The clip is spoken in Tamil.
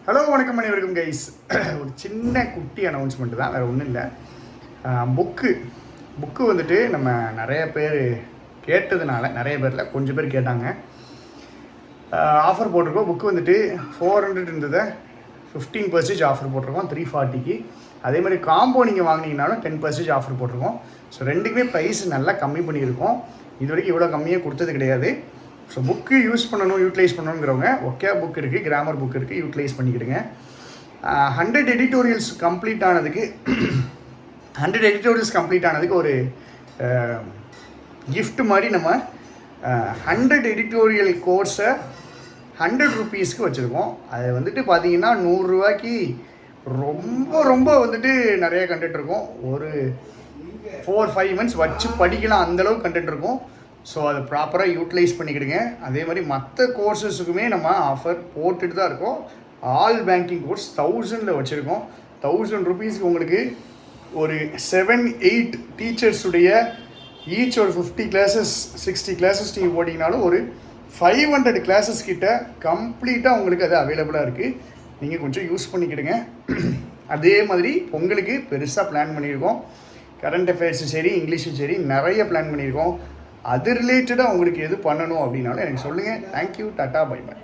ஹலோ வணக்கம் அனைவருக்கும் கைஸ். ஒரு சின்ன குட்டி அனௌன்ஸ்மெண்ட் தான், வேறு ஒன்றும் இல்லை. புக்கு வந்துட்டு நம்ம நிறைய பேர் கேட்டதுனால, நிறைய பேரில் கொஞ்சம் பேர் கேட்டாங்க, ஆஃபர் போட்டிருக்கோம். புக்கு வந்துட்டு 400 இருந்ததை 15% ஆஃபர் போட்டிருக்கோம் 340க்கு. அதே மாதிரி காம்போ நீங்கள் வாங்கினீங்கனாலும் 10% ஆஃபர் போட்டிருக்கோம். ஸோ ரெண்டுக்குமே ப்ரைஸ் நல்லா கம்மி பண்ணியிருக்கோம். இது வரைக்கும் இவ்வளோ கம்மியாக கொடுத்தது கிடையாது. ஸோ புக்கு யூஸ் பண்ணணும், யூட்டிலைஸ் பண்ணணுங்கிறவங்க ஒக்கே புக் இருக்குது, கிராமர் புக் இருக்குது, யூட்டிலைஸ் பண்ணிக்கிடுங்க. 100 எடிட்டோரியல்ஸ் கம்ப்ளீட் ஆனதுக்கு ஒரு கிஃப்ட் மாதிரி நம்ம 100 எடிட்டோரியல் கோர்ஸை 100 ருபீஸ்க்கு வச்சுருக்கோம். அது வந்துட்டு பார்த்தீங்கன்னா 100 ரூபாய்க்கு ரொம்ப வந்துட்டு நிறைய கண்டென்ட் இருக்கும். ஒரு 4-5 மந்த்ஸ் வச்சு படிக்கலாம், அந்தளவுக்கு கண்டென்ட் இருக்கும். ஸோ அதை ப்ராப்பராக யூட்டிலைஸ் பண்ணிக்கிடுங்க. அதே மாதிரி மற்ற கோர்ஸஸுக்குமே நம்ம ஆஃபர் போட்டுட்டு தான் இருக்கோம். ஆல் பேங்கிங் கோர்ஸ் 1000 வச்சுருக்கோம். 1000 ருபீஸ்க்கு உங்களுக்கு ஒரு 7-8 டீச்சர்ஸுடைய ஈச் ஒரு 50 கிளாஸஸ் 60 கிளாஸஸ் நீங்கள் போட்டிங்கனாலும் ஒரு 500 கிளாஸஸ் கிட்ட கம்ப்ளீட்டாக உங்களுக்கு அது அவைலபிளாக இருக்குது. நீங்கள் கொஞ்சம் யூஸ் பண்ணிக்கிடுங்க. அதே மாதிரி உங்களுக்கு பெருசாக பிளான் பண்ணியிருக்கோம். கரண்ட் அஃபேர்ஸும் சரி, இங்கிலீஷும் சரி, நிறைய பிளான் பண்ணியிருக்கோம். அது ரிலேட்டடாக உங்களுக்கு எது பண்ணணும் அப்படின்னாலும் எனக்கு சொல்லுங்கள். Thank you, tata, bye by.